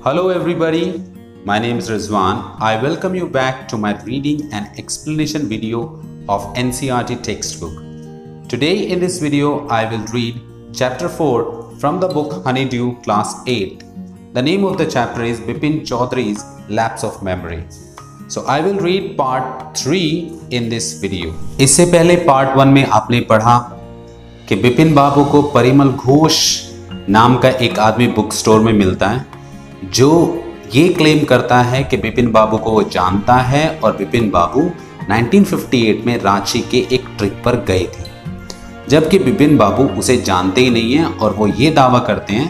Hello everybody, my name is Rizwan. I welcome you back to my reading and explanation video of NCERT textbook. Today in this video, I will read chapter 4 from the book Honeydew class 8. The name of the chapter is Bipin Chaudhary's Lapse of Memory. So I will read part 3 in this video. इससे पहले part 1 में आपने पढ़ा कि बिपिन बाबू को परिमल घोष नाम का एक आदमी बुक स्टोर में मिलता है जो ये क्लेम करता है कि बिपिन बाबू को वो जानता है और बिपिन बाबू 1958 में रांची के एक ट्रिप पर गए थे, जबकि बिपिन बाबू उसे जानते ही नहीं हैं और वो ये दावा करते हैं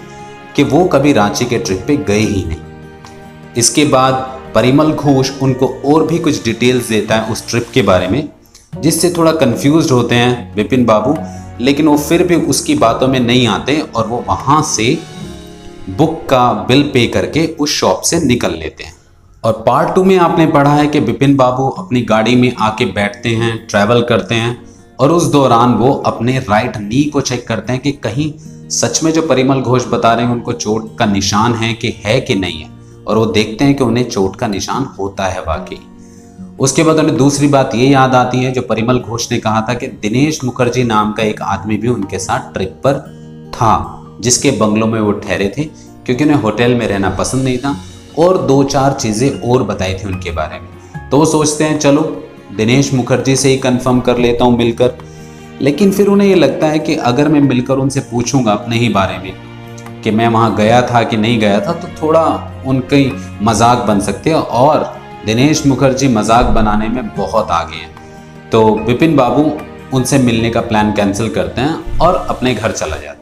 कि वो कभी रांची के ट्रिप पे गए ही नहीं। इसके बाद परिमल घोष उनको और भी कुछ डिटेल्स देता है उस ट्रिप के बारे में, जिससे थोड़ा कंफ्यूज्ड होते हैं बिपिन बाबू, लेकिन वो फिर भी उसकी बातों में नहीं आते और वो वहाँ से बुक का बिल पे करके उस शॉप से निकल लेते हैं। और पार्ट 2 में आपने पढ़ा है कि बिपिन बाबू अपनी गाड़ी में आके बैठते हैं, ट्रैवल करते हैं और उस दौरान वो अपने राइट नी को चेक करते हैं कि कहीं सच में जो परिमल घोष बता रहे हैं उनको चोट का निशान है कि नहीं है, और वो देखते हैं कि उन्हें चोट का निशान होता है वाकई। उसके बाद उन्हें दूसरी बात ये याद आती है जो परिमल घोष ने कहा था कि दिनेश मुखर्जी नाम का एक आदमी भी उनके साथ ट्रिप पर था, जिसके बंगलों में वो ठहरे थे क्योंकि उन्हें होटल में रहना पसंद नहीं था, और 2-4 चीज़ें और बताई थी उनके बारे में। तो वो सोचते हैं चलो दिनेश मुखर्जी से ही कंफर्म कर लेता हूँ मिलकर, लेकिन फिर उन्हें ये लगता है कि अगर मैं मिलकर उनसे पूछूंगा अपने ही बारे में कि मैं वहाँ गया था कि नहीं गया था तो थोड़ा उनकी मजाक बन सकते हैं, और दिनेश मुखर्जी मजाक बनाने में बहुत आगे हैं। तो बिपिन बाबू उनसे मिलने का प्लान कैंसिल करते हैं और अपने घर चला जाते हैं।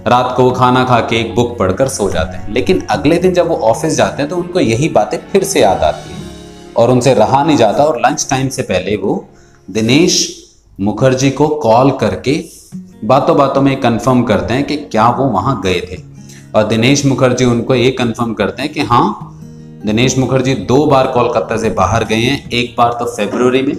रात को वो खाना खा के एक बुक पढ़कर सो जाते हैं, लेकिन अगले दिन जब वो ऑफिस जाते हैं तो उनको यही बातें फिर से याद आती हैं और उनसे रहा नहीं जाता, और लंच टाइम से पहले वो दिनेश मुखर्जी को कॉल करके बातों बातों में कंफर्म करते हैं कि क्या वो वहाँ गए थे। और दिनेश मुखर्जी उनको ये कंफर्म करते हैं कि हाँ, दिनेश मुखर्जी 2 बार कोलकाता से बाहर गए हैं। एक बार तो फरवरी में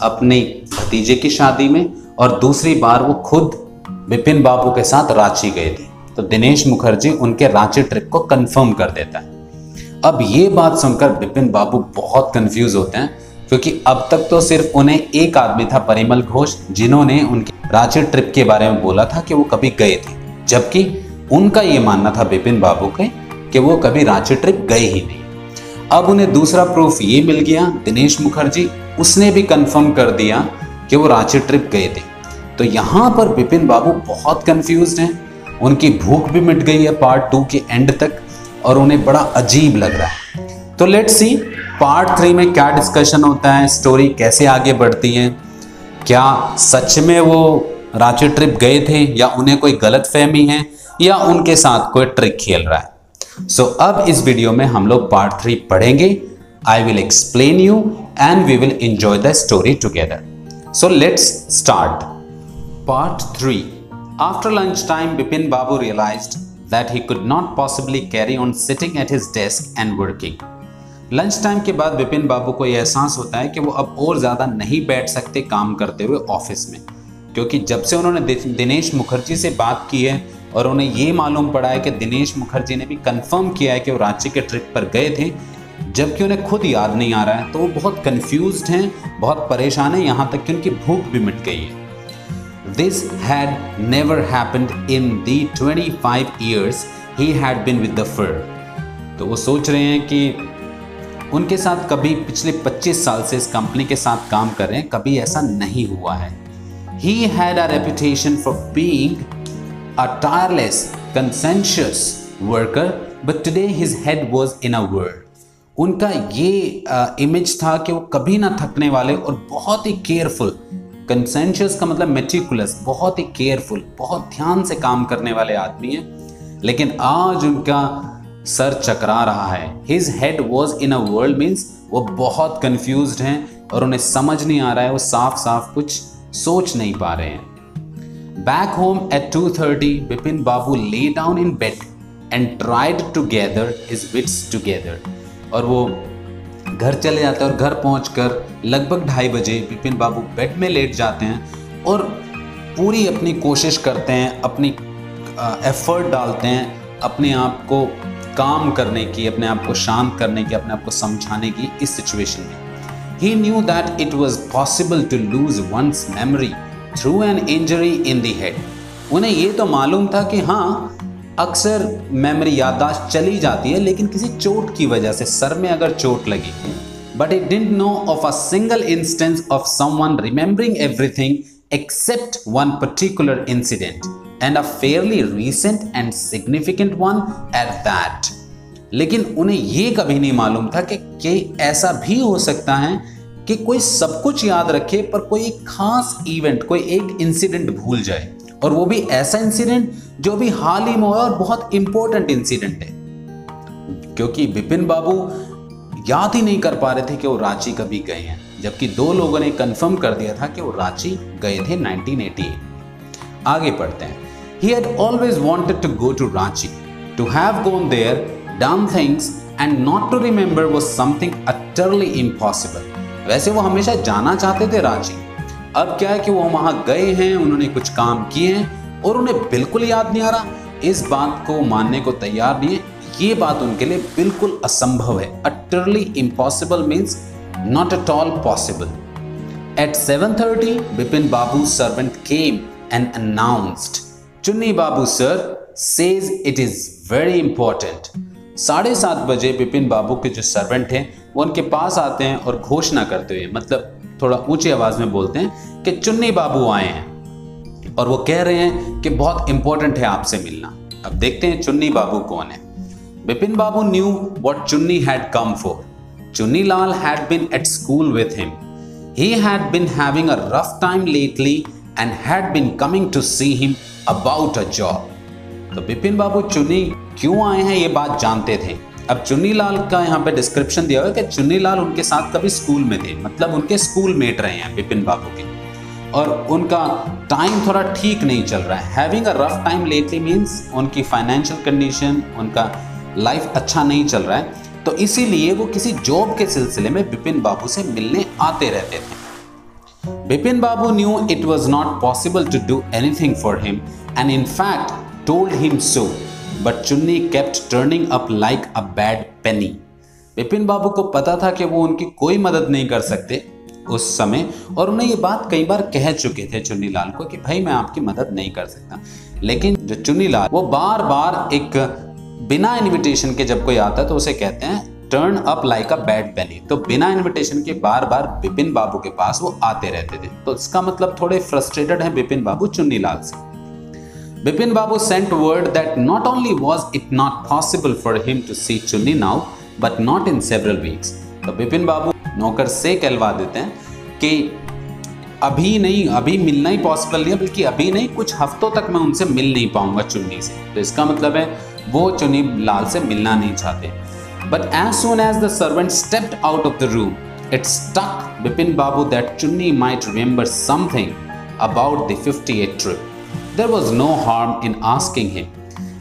अपने भतीजे की शादी में, और दूसरी बार वो खुद बिपिन बाबू के साथ रांची गए थे। तो दिनेश मुखर्जी उनके रांची ट्रिप को कंफर्म कर देता है। अब ये बात सुनकर बिपिन बाबू बहुत कंफ्यूज होते हैं, क्योंकि अब तक तो सिर्फ उन्हें एक आदमी था परिमल घोष जिन्होंने उनके रांची ट्रिप के बारे में बोला था कि वो कभी गए थे, जबकि उनका ये मानना था बिपिन बाबू के कि वो कभी रांची ट्रिप गए ही नहीं। अब उन्हें दूसरा प्रूफ ये मिल गया, दिनेश मुखर्जी उसने भी कंफर्म कर दिया कि वो रांची ट्रिप गए थे। तो यहाँ पर बिपिन बाबू बहुत कंफ्यूज्ड हैं, उनकी भूख भी मिट गई है पार्ट 2 के एंड तक, और उन्हें बड़ा अजीब लग रहा है। तो लेट्स सी पार्ट 3 में क्या डिस्कशन होता है, स्टोरी कैसे आगे बढ़ती है, क्या सच में वो रांची ट्रिप गए थे या उन्हें कोई गलत फहमी है या उनके साथ कोई ट्रिक खेल रहा है। सो अब इस वीडियो में हम लोग पार्ट 3 पढ़ेंगे। I will explain you and we will enjoy the story together. So let's start. Part 3. After lunchtime, Bipin Babu realized that he could not possibly carry on sitting at his desk and working. Lunch time के बाद बिपिन बाबू को यह एहसास होता है कि वो अब और ज़्यादा नहीं बैठ सकते काम करते हुए ऑफिस में, क्योंकि जब से उन्होंने दिनेश मुखर्जी से बात की है और उन्हें ये मालूम पड़ा है कि दिनेश मुखर्जी ने भी कंफर्म किया है कि वो रांची के ट्रिप पर गए थे, जबकि उन्हें खुद याद नहीं आ रहा है, तो वो बहुत कंफ्यूज्ड हैं, बहुत परेशान हैं, यहाँ तक कि उनकी भूख भी मिट गई है। This had never happened in the 25 years he had been with the firm. तो वो सोच रहे हैं कि उनके साथ कभी पिछले 25 साल से इस कंपनी के साथ काम कर रहे हैं, कभी ऐसा नहीं हुआ है। He had a reputation for being a tireless, conscientious worker, but today his head was in a whirl. उनका ये इमेज था कि वो कभी ना थकने वाले और बहुत ही केयरफुल, कंसेंशियस का मतलब मेटिकुलस, बहुत ही केयरफुल, बहुत ध्यान से काम करने वाले आदमी हैं, लेकिन आज उनका सर चकरा रहा है। His head was in a whirl means वो बहुत कंफ्यूज्ड हैं और उन्हें समझ नहीं आ रहा है, वो साफ साफ कुछ सोच नहीं पा रहे हैं। Back home at 2:30, Bipin Babu lay down in bed and tried to gather his wits together. और वो घर चले जाते हैं और घर पहुंचकर लगभग 2:30 बजे बिपिन बाबू बेड में लेट जाते हैं और पूरी अपनी कोशिश करते हैं, अपनी एफर्ट डालते हैं अपने आप को काम करने की, अपने आप को शांत करने की, अपने आप को समझाने की इस सिचुएशन में। He knew that it was possible to lose one's memory through an injury in the head. उन्हें ये तो मालूम था कि हाँ, अक्सर मेमोरी याददाश्त चली जाती है, लेकिन किसी चोट की वजह से, सर में अगर चोट लगी। But he didn't know of a single instance of someone remembering everything except one particular incident, and a fairly recent and significant one at that. लेकिन उन्हें ये कभी नहीं मालूम था कि ऐसा भी हो सकता है कि कोई सब कुछ याद रखे पर कोई एक खास इवेंट, कोई एक इंसिडेंट भूल जाए, और वो भी ऐसा इंसिडेंट जो भी हाल ही में हुआ और बहुत इंपॉर्टेंट इंसिडेंट है। क्योंकि विपिन बाबू याद ही नहीं कर पा रहे थे कि वो रांची कभी गए हैं, जबकि दो लोगों ने कंफर्म कर दिया था कि वो रांची गए थे 1988। आगे पढ़ते हैं। He had always wanted to go to Ranchi. To have gone there, done things and not to remember was something utterly impossible. वैसे वो हमेशा जाना चाहते थे रांची। अब क्या है कि वो वहां गए हैं, उन्होंने कुछ काम किए हैं और उन्हें बिल्कुल याद नहीं आ रहा। इस बात को मानने को तैयार नहीं है। ये बात उनके लिए बिल्कुल असंभव है। Utterly impossible means not at all possible. At 7:30, Bipin Babu's servant came and announced, "Chunni Babu sir says it is very important." 7:30 बजे विपिन बाबू के जो सर्वेंट हैं वो उनके पास आते हैं और घोषणा करते हुए, मतलब थोड़ा ऊंची आवाज में बोलते हैं कि चुन्नी बाबू आए हैं और वो कह रहे हैं कि बहुत इंपॉर्टेंट है आपसे मिलना। अब देखते हैं चुन्नी बाबू कौन है। Vipin Babu knew what Chunni had come for. Chunni Lal had been at school with him. He had been having a rough time lately and had been coming to see him about a job. तो विपिन बाबू चुन्नी क्यों आए हैं ये बात जानते थे। अब चुन्नी लाल का यहाँ पे डिस्क्रिप्शन दिया हुआ है कि चुन्नी लाल उनके साथ कभी स्कूल में थे, मतलब उनके स्कूल मेट रहे हैं विपिन बाबू के, और उनका टाइम थोड़ा ठीक नहीं चल रहा है। Having a rough time lately means उनकी फाइनेंशियल कंडीशन, उनका लाइफ अच्छा नहीं चल रहा है, तो इसीलिए वो किसी जॉब के सिलसिले में विपिन बाबू से मिलने आते रहते थे। Vipin Babu knew it was not possible to do anything for him and in fact told him so, but Chunni kept turning up like a bad penny. Vipin Babu को पता था कि वो उनकी कोई मदद नहीं कर सकते उस समय, और उन्हें ये बात कई बार कह चुके थे चुन्नी लाल को कि भाई मैं आपकी मदद नहीं कर सकता। लेकिन जो चुन्नी लाल वो बार बार एक बिना इनविटेशन के जब कोई आता तो उसे कहते हैं turn up like a bad penny. तो बिना इनविटेशन के बार बार विपिन बाबू के पास वो आते रहते थे, तो इसका मतलब थोड़े फ्रस्ट्रेटेड है विपिन बाबू चुन्नी लाल से। Bipin Babu sent word that not only was it not possible for him to see Chunni now, but not in several weeks. तो बिपिन बाबू नौकर से कहलवा देते हैं कि अभी नहीं, अभी मिलना ही पॉसिबल नहीं है, बल्कि अभी नहीं, कुछ हफ्तों तक मैं उनसे मिल नहीं पाऊंगा चुन्नी से। तो इसका मतलब है वो चुन्नी लाल से मिलना नहीं चाहते। But as soon as the servant stepped out of the room, it struck Bipin Babu that Chunni might remember something about the 58 trip. There was no harm in asking him.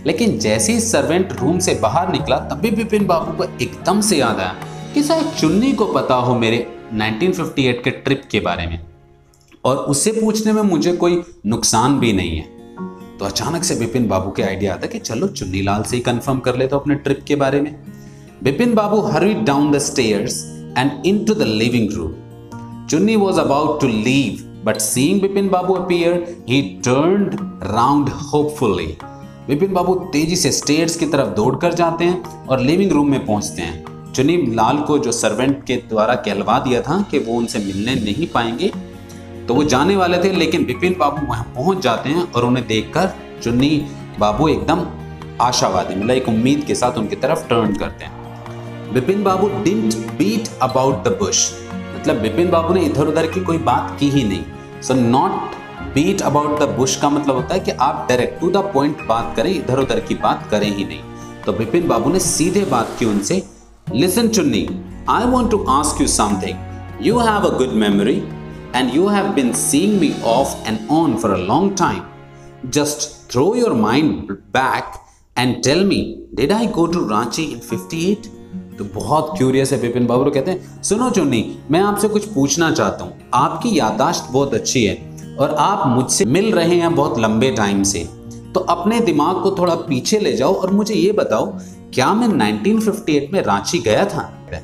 लेकिन जैसे ही सर्वेंट रूम से बाहर निकला तभी विपिन बाबू को एकदम से याद आया कि शायद चुन्नी को पता हो मेरे 1958 के ट्रिप के बारे में, और उससे पूछने में मुझे कोई नुकसान भी नहीं है। तो अचानक से विपिन बाबू के आइडिया आता कि चलो चुन्नी लाल से ही कंफर्म कर लेते अपने ट्रिप के बारे में। विपिन बाबू hurried down the stairs and into the living room. Chunni was about to leave, but seeing Bipin Babu appear, he turned round hopefully. Vipin बाबू तेजी से स्टेयर्स की तरफ दौड़कर जाते हैं और लिविंग रूम में पहुंचते हैं। चुन्नी लाल को जो सर्वेंट के द्वारा कहलवा दिया था कि वो उनसे मिलने नहीं पाएंगे, तो वो जाने वाले थे, लेकिन विपिन बाबू वहां पहुंच जाते हैं और उन्हें देखकर चुन्नी बाबू एकदम आशावादी, मतलब एक उम्मीद के साथ उनकी तरफ टर्न करते हैं। Vipin Babu didn't beat about the bush, मतलब विपिन बाबू ने इधर उधर की कोई बात की ही नहीं। So not beat about the bush का मतलब होता है कि आप डायरेक्ट टू द पॉइंट बात करें, इधर उधर की बात करें ही नहीं। तो विपिन बाबू ने सीधे बात की उनसे, listen Chunni, I want to ask you something. You have a good memory and you have been seeing me off and on for a long time. Just throw your mind back and tell me, did I go to Ranchi in 58? तो बहुत curious है विपिन बाबू। तो कहते हैं, सुनो चुन्नी, मैं आपसे कुछ पूछना चाहता हूँ। आपकी याददाश्त बहुत अच्छी है और आप मुझसे मिल रहे हैं बहुत लंबे टाइम से, तो अपने दिमाग को थोड़ा पीछे ले जाओ और मुझे ये बताओ, क्या मैं 1958 में रांची गया था?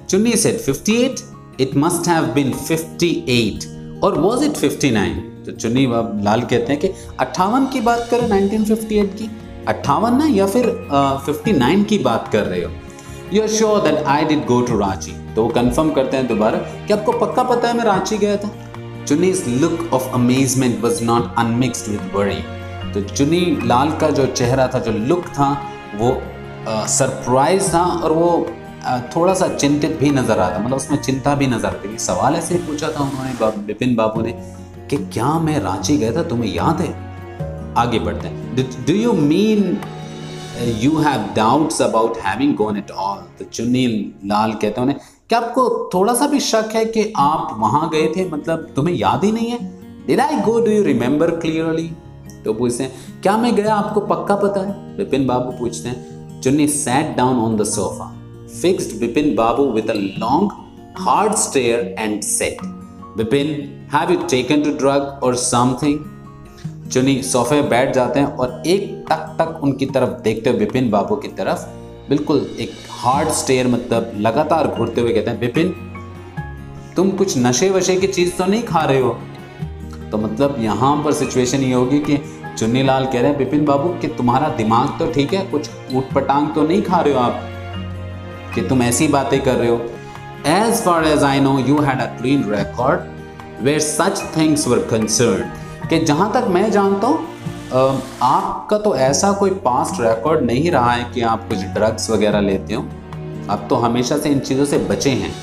चुन्नी said 58, it must have been 58 or was it 59? तो चुन्नी लाल कहते हैं कि 58 की बात करें 1958 की, 58 ना, या फिर 59 की बात कर रहे हो? You are sure that I did go to Ranchi? तो वो कंफर्म करते हैं दोबारा कि आपको पक्का पता है मैं रांची गया था? चुन्नी's look of amazement was not unmixed with worry. तो चुन्नी लाल का जो चेहरा था, जो लुक था, वो सरप्राइज था और वो थोड़ा सा चिंतित भी नजर आता, मतलब उसमें चिंता भी नजर आती। सवाल ऐसे ही पूछा था उन्होंने, विपिन बाबू ने, कि क्या मैं रांची गया था, तुम्हें याद है? आगे बढ़ते हैं। Do you mean you have doubts about having gone at all? तो चुन्नी लाल कहते हैं, क्या आपको थोड़ा सा भी शक है कि आप वहां गए थे, मतलब तुम्हें याद ही नहीं है? Did I go, do you remember clearly? तो पूछते हैं, क्या मैं गया, आपको पक्का पता है? विपिन बाबू पूछते हैं। चुन्नी sat down on the sofa, fixed Bipin Babu with a long, hard stare and said, "Bipin, have you taken to drug or something?" चुन्नी सोफे बैठ जाते हैं और एक टक टक उनकी तरफ देखते हुए विपिन बाबू की तरफ, बिल्कुल एक हार्ड स्टेयर, मतलब लगातार घूरते हुए कहते हैं, विपिन, तुम कुछ नशे वशे की चीज तो नहीं खा रहे हो? तो मतलब यहाँ पर सिचुएशन ये होगी कि चुन्नी लाल कह रहे हैं विपिन बाबू कि तुम्हारा दिमाग तो ठीक है, कुछ ऊटपटांग तो नहीं खा रहे हो आप कि तुम ऐसी बातें कर रहे हो? As far as I know, you had a clean record where such things were concerned. कि जहाँ तक मैं जानता हूँ आपका तो ऐसा कोई पास्ट रिकॉर्ड नहीं रहा है कि आप कुछ ड्रग्स वगैरह लेते हो। आप तो हमेशा से इन चीज़ों से बचे हैं।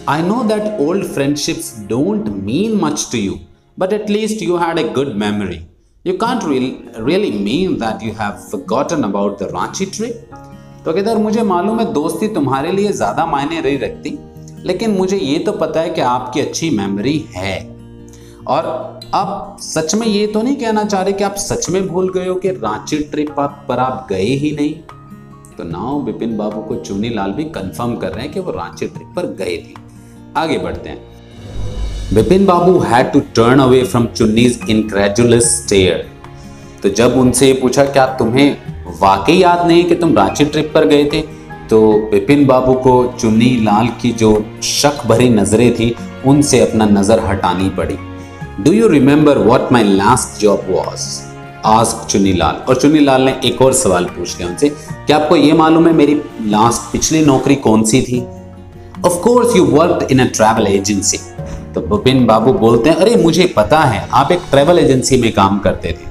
I know that old friendships don't mean much to you, but at least you had a good memory. You can't really mean that you have forgotten about the Ranchi trip. तो कहते, और मुझे मालूम है दोस्ती तुम्हारे लिए ज़्यादा मायने नहीं रखती, लेकिन मुझे ये तो पता है कि आपकी अच्छी मेमोरी है। और आप सच में ये तो नहीं कहना चाह रहे कि आप सच में भूल गए हो कि रांची ट्रिप पर आप गए ही नहीं? तो नाउ विपिन बाबू को चुन्नी लाल भी कंफर्म कर रहे हैं कि वो रांची ट्रिप पर गए थे। आगे बढ़ते हैं। विपिन बाबू had to turn away from Chunni's incredulous stare. तो जब उनसे ये पूछा, क्या तुम्हें वाकई याद नहीं कि तुम रांची ट्रिप पर गए थे? तो विपिन बाबू को चुन्नी लाल की जो शक भरी नजरें थी, उनसे अपना नजर हटानी पड़ी। Do you remember what my last job was? asked Chunni Lal. और चुन्नी लाल ने एक और सवाल पूछ लिया उनसे, क्या आपको ये मालूम है मेरी पिछली नौकरी कौन सी थी? Of course you worked in a travel agency. तो विपिन बाबू बोलते हैं, अरे मुझे पता है, आप एक ट्रैवल एजेंसी में काम करते थे।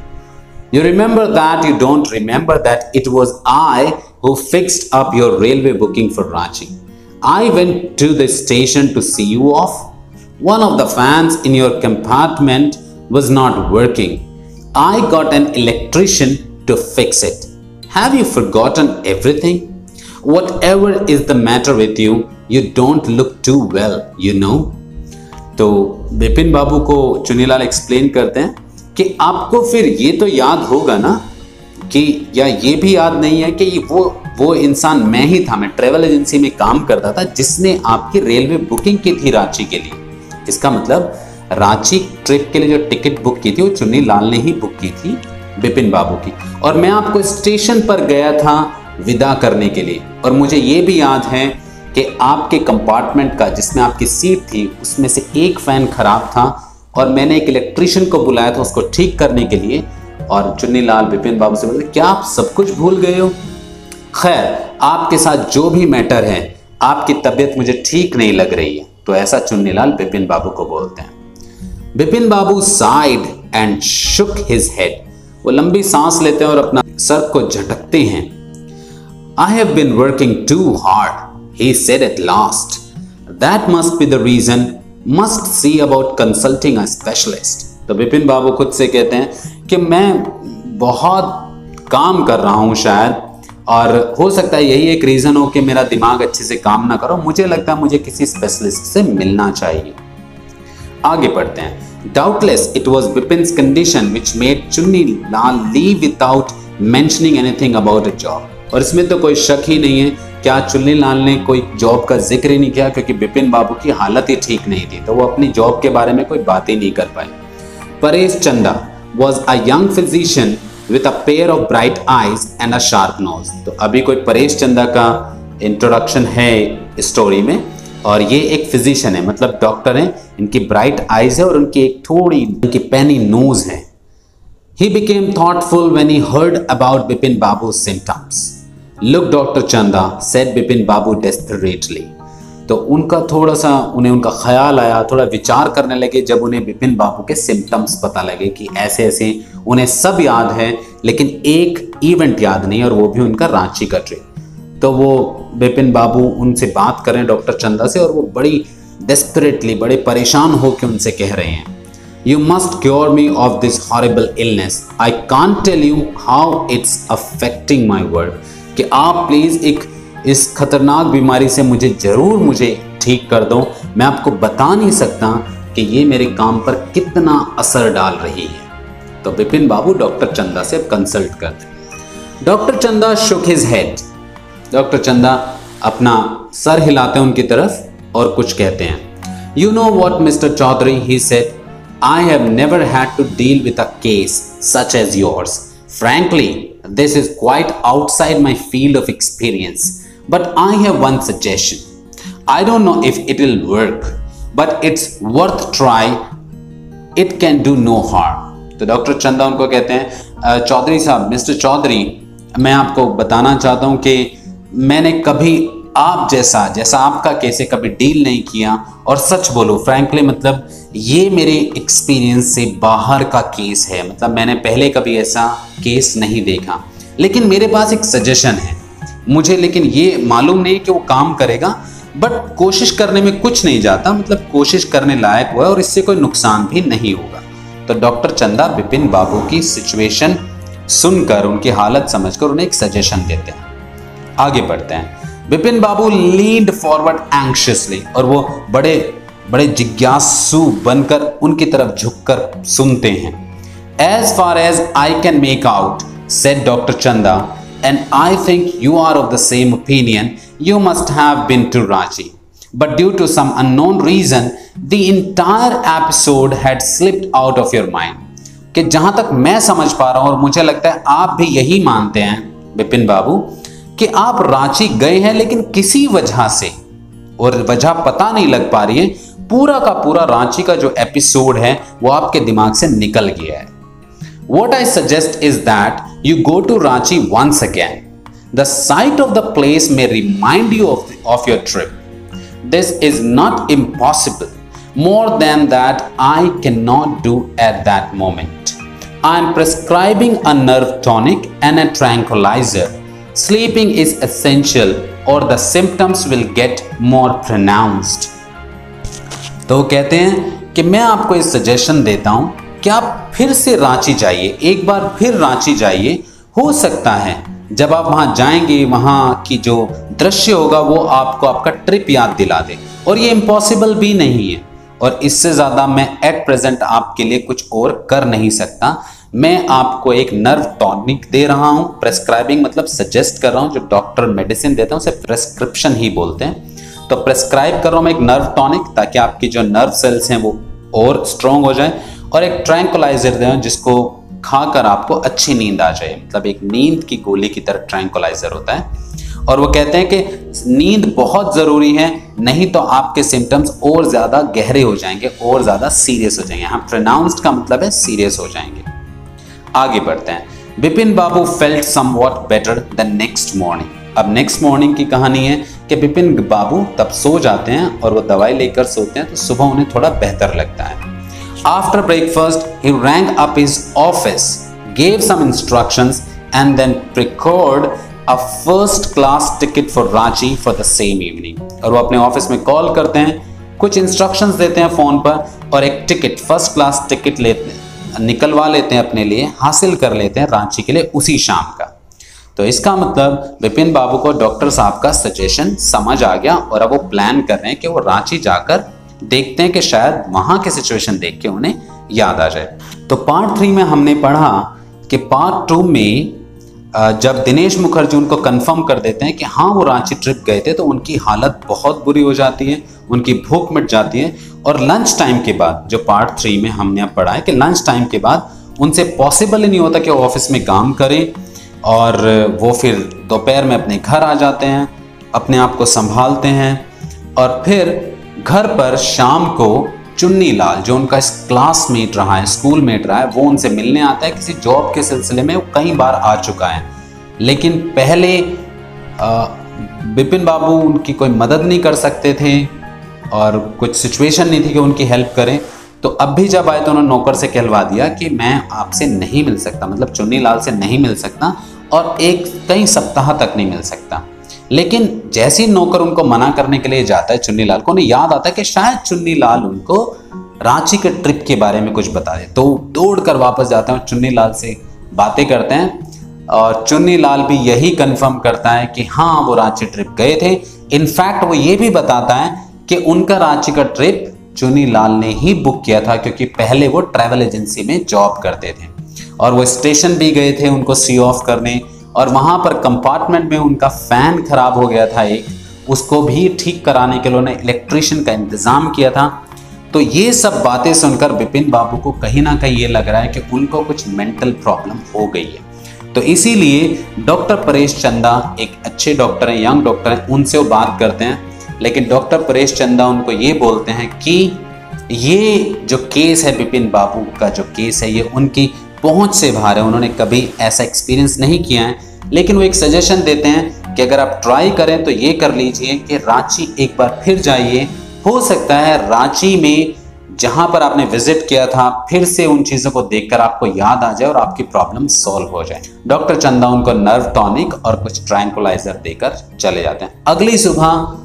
You remember that? You don't remember that it was I who fixed up your railway booking for Ranchi. I went to the station to see you off. One of the fans in your compartment was not working. I got an electrician to fix it. Have you forgotten everything? Whatever is the matter with you, you don't look too well, you know. तो विपिन बाबू को Chunnilal explain करते हैं कि आपको फिर ये तो याद होगा ना कि, या ये भी याद नहीं है कि वो इंसान मैं ही था, मैं ट्रेवल एजेंसी में काम करता था जिसने आपकी रेलवे बुकिंग की थी रांची के लिए। इसका मतलब रांची ट्रिप के लिए जो टिकट बुक की थी वो चुन्नी लाल ने ही बुक की थी विपिन बाबू की, और मैं आपको स्टेशन पर गया था विदा करने के लिए। और मुझे ये भी याद है कि आपके कंपार्टमेंट का जिसमें आपकी सीट थी उसमें से एक फैन खराब था और मैंने एक इलेक्ट्रिशियन को बुलाया था उसको ठीक करने के लिए। और चुन्नी लाल विपिन बाबू से बोलते, क्या आप सब कुछ भूल गए हो? खैर, आपके साथ जो भी मैटर है, आपकी तबीयत मुझे ठीक नहीं लग रही है। तो ऐसा चुन्नी लाल विपिन बाबू को बोलते हैं। Vipin Babu sighed and shook his head. वो लंबी सांस लेते हैं और अपना सर को झटकते हैं। I have been working too hard, he said at last. That must be the reason. Must see about consulting a specialist. तो विपिन बाबू खुद से कहते हैं कि मैं बहुत काम कर रहा हूं शायद, और हो सकता है यही एक रीजन हो कि मेरा दिमाग अच्छे से काम ना करो। मुझे लगता है मुझे किसी स्पेशलिस्ट से मिलना चाहिए। आगे बढ़ते हैं। Doubtless it was Bipin's condition which made Chunni Lal leave without mentioning anything about a job. और इसमें तो कोई शक ही नहीं है, क्या चुन्नी लाल ने कोई जॉब का जिक्र ही नहीं किया, क्योंकि विपिन बाबू की हालत ही ठीक नहीं थी, तो वो अपनी जॉब के बारे में कोई बात ही नहीं कर पाए। परेश चंदा was a young physician with a pair of bright eyes and a sharp nose। तो अभी कोई परेश चंदा का इंट्रोडक्शन है स्टोरी में, और ये एक फिजिशियन है, मतलब डॉक्टर हैं, इनकी ब्राइट आईज है और उनकी एक थोड़ी इनकी पैनी नोज है। He became thoughtful when he heard about Bipin Babu's symptoms. Look, Dr. Chanda, said Bipin Babu desperately. तो उनका थोड़ा सा उन्हें उनका ख्याल आया, थोड़ा विचार करने लगे जब उन्हें बिपिन बाबू के सिम्टम्स पता लगे कि ऐसे ऐसे उन्हें सब याद है लेकिन एक इवेंट याद नहीं, और वो भी उनका रांची का ट्रिप। तो वो बिपिन बाबू उनसे बात कर रहे हैं डॉक्टर चंदा से, और वो बड़ी डेस्परेटली, बड़े परेशान होकर उनसे कह रहे हैं, you must cure me of this horrible illness, I can't tell you how it's affecting my world, कि आप प्लीज़ एक इस खतरनाक बीमारी से मुझे ठीक कर दो। मैं आपको बता नहीं सकता कि ये मेरे काम पर कितना असर डाल रही है। तो बिपिन बाबू डॉक्टर चंदा से कंसल्ट करते। डॉक्टर चंदा शुक हिज हेड। डॉक्टर चंदा अपना सर हिलाते हैं उनकी तरफ और कुछ कहते हैं। You know what mister Chaudhary, he said, I have never had to deal with a case such as yours. Frankly, this is quite outside my field of experience, but I have one suggestion. I don't know if it will work, but it's worth try. It can do no harm. तो doctor चंदा उनको कहते हैं, चौधरी साहब, mister Chaudhary, मैं आपको बताना चाहता हूँ कि मैंने कभी आप जैसा आपका केस है कभी डील नहीं किया, और सच बोलो फ्रैंकली, मतलब ये मेरे एक्सपीरियंस से बाहर का केस है, मतलब मैंने पहले कभी ऐसा केस नहीं देखा। लेकिन मेरे पास एक सजेशन है, मुझे लेकिन ये मालूम नहीं कि वो काम करेगा, बट कोशिश करने में कुछ नहीं जाता, मतलब कोशिश करने लायक हुआ है और इससे कोई नुकसान भी नहीं होगा। तो डॉक्टर चंदा बिपिन बाबू की सिचुएशन सुनकर, उनकी हालत समझकर उन्हें एक सजेशन देते हैं। आगे बढ़ते हैं। बिपिन बाबू लीन्ड फॉरवर्ड एंग्शियसली, और वो बड़े जिज्ञासु बनकर उनकी तरफ झुककर सुनते हैं। As far as I can make out, said doctor Chanda, and I think you are of the same opinion, you must have been to Ranchi, but due to some unknown reason the entire episode had slipped out of your mind. कि जहां तक मैं समझ पा रहा हूं, और मुझे लगता है आप भी यही मानते हैं बिपिन बाबू, कि आप रांची गए हैं लेकिन किसी वजह से, और वजह पता नहीं लग पा रही है, पूरा का पूरा रांची का जो एपिसोड है वो आपके दिमाग से निकल गया है। What I suggest is that you go to Ranchi once again. The sight of the place may remind you of your trip. This is not impossible. More than that, I cannot do at that moment. I am prescribing a nerve tonic and a tranquilizer. Sleeping is essential or the symptoms will get more pronounced. तो वो कहते हैं कि मैं आपको इस suggestion देता हूं कि आप फिर से रांची जाइए, एक बार फिर रांची जाइए। हो सकता है जब आप वहां जाएंगे, वहां की जो दृश्य होगा वो आपको आपका ट्रिप याद दिला दे, और ये इम्पॉसिबल भी नहीं है, और इससे ज़्यादा मैं एट प्रेजेंट आपके लिए कुछ और कर नहीं सकता। मैं आपको एक नर्व टॉनिक दे रहा हूं, प्रेस्क्राइबिंग मतलब सजेस्ट कर रहा हूं, जो डॉक्टर मेडिसिन देते हैं उसे प्रेस्क्रिप्शन ही बोलते हैं। तो प्रेस्क्राइब कर रहा हूं मैं एक नर्व टॉनिक, ताकि आपकी जो नर्व सेल्स हैं वो और स्ट्रॉन्ग हो जाए, और एक ट्रैंकुलाइजर दे जिसको खाकर आपको अच्छी नींद आ जाए, मतलब एक नींद की गोली की तरह ट्रैंकुलाइजर होता है। और वो कहते हैं कि नींद बहुत ज़रूरी है, नहीं तो आपके सिम्टम्स और ज़्यादा गहरे हो जाएंगे, और ज़्यादा सीरियस हो जाएंगे। यहाँ प्रोनाउंस्ड का मतलब है सीरियस हो जाएंगे। आगे बढ़ते हैं। Bipin Babu felt somewhat better the next morning. अब नेक्स्ट मॉर्निंग की कहानी है कि बिपिन बाबू तब सो जाते हैं और वो दवाई लेकर सोते हैं, तो सुबह उन्हें थोड़ा बेहतर लगता है। After breakfast, he rang up his office, gave some instructions, and then procured a first-class ticket for Ranchi for the same evening. और वो अपने ऑफिस में कॉल करते हैं, कुछ इंस्ट्रक्शंस देते हैं फ़ोन पर, और एक टिकट, फर्स्ट क्लास टिकट निकलवा लेते हैं अपने लिए, हासिल कर लेते हैं रांची के लिए उसी शाम का। तो इसका मतलब बिपिन बाबू को डॉक्टर साहब का सजेशन समझ आ गया, और अब वो प्लान कर रहे हैं कि वो रांची जाकर देखते हैं कि शायद वहां की सिचुएशन देख के उन्हें याद आ जाए। तो पार्ट 3 में हमने पढ़ा कि पार्ट 2 में जब दिनेश मुखर्जी उनको कंफर्म कर देते हैं कि हाँ वो रांची ट्रिप गए थे, तो उनकी हालत बहुत बुरी हो जाती है, उनकी भूख मिट जाती है, और लंच टाइम के बाद, जो पार्ट 3 में हमने अब पढ़ा है कि लंच टाइम के बाद उनसे पॉसिबल ही नहीं होता कि वो ऑफिस में काम करें और वो फिर दोपहर में अपने घर आ जाते हैं, अपने आप को संभालते हैं और फिर घर पर शाम को चुन्नी लाल जो उनका क्लासमेट रहा है, स्कूल मेट रहा है, वो उनसे मिलने आता है किसी जॉब के सिलसिले में। वो कई बार आ चुका है, लेकिन पहले बिपिन बाबू उनकी कोई मदद नहीं कर सकते थे और कुछ सिचुएशन नहीं थी कि उनकी हेल्प करें। तो अब भी जब आए तो उन्होंने नौकर से कहलवा दिया कि मैं आपसे नहीं मिल सकता, मतलब चुन्नी लाल से नहीं मिल सकता और कई सप्ताह तक नहीं मिल सकता। लेकिन जैसे ही नौकर उनको मना करने के लिए जाता है चुन्नी लाल को, उन्हें याद आता है कि शायद चुन्नी लाल उनको रांची के ट्रिप के बारे में कुछ बता दे। तो दौड़ कर वापस जाते हैं और चुन्नी लाल से बातें करते हैं और चुन्नी लाल भी यही कंफर्म करता है कि हाँ वो रांची ट्रिप गए थे। इनफैक्ट वो ये भी बताता है कि उनका रांची का ट्रिप चुन्नी लाल ने ही बुक किया था, क्योंकि पहले वो ट्रैवल एजेंसी में जॉब करते थे और वो स्टेशन भी गए थे उनको सी ऑफ करने, और वहां पर कंपार्टमेंट में उनका फैन खराब हो गया था एक, उसको भी ठीक कराने के लिए उन्होंने इलेक्ट्रिशियन का इंतजाम किया था। तो ये सब बातें सुनकर बिपिन बाबू को कहीं ना कहीं ये लग रहा है कि उनको कुछ मेंटल प्रॉब्लम हो गई है। तो इसीलिए डॉक्टर परेश चंदा एक अच्छे डॉक्टर हैं, यंग डॉक्टर हैं, उनसे वो बात करते हैं। लेकिन डॉक्टर परेश चंदा उनको ये बोलते हैं कि ये जो केस है बिपिन बाबू का जो केस है ये उनकी पहुंच से बाहर है, उन्होंने कभी ऐसा एक्सपीरियंस नहीं किया है। लेकिन वो एक सजेशन देते हैं कि अगर आप ट्राई करें तो ये कर लीजिए कि रांची एक बार फिर जाइए, हो सकता है रांची में जहां पर आपने विजिट किया था फिर से उन चीजों को देखकर आपको याद आ जाए और आपकी प्रॉब्लम सॉल्व हो जाए। डॉक्टर चंदा उनको नर्व टॉनिक और कुछ ट्रैंकुलाइजर देकर चले जाते हैं। अगली सुबह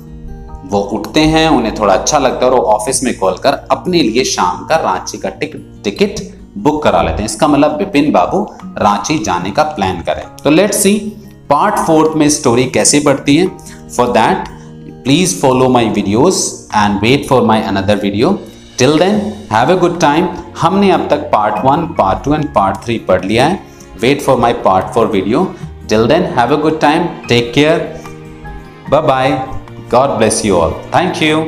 वो उठते हैं, उन्हें थोड़ा अच्छा लगता है और वो ऑफिस में कॉल कर अपने लिए शाम का रांची का टिकट बुक करा लेते हैं। इसका मतलब बिपिन बाबू रांची जाने का प्लान करें। तो लेट्स सी पार्ट 4 में स्टोरी कैसे बढ़ती है। For that please follow my videos and wait for my another video. Till then have a good time. हमने अब तक पार्ट 1, पार्ट 2 एंड पार्ट 3 पढ़ लिया है। Wait for my part 4 video. Till then have a good time, take care, bye bye, God bless you all. Thank you.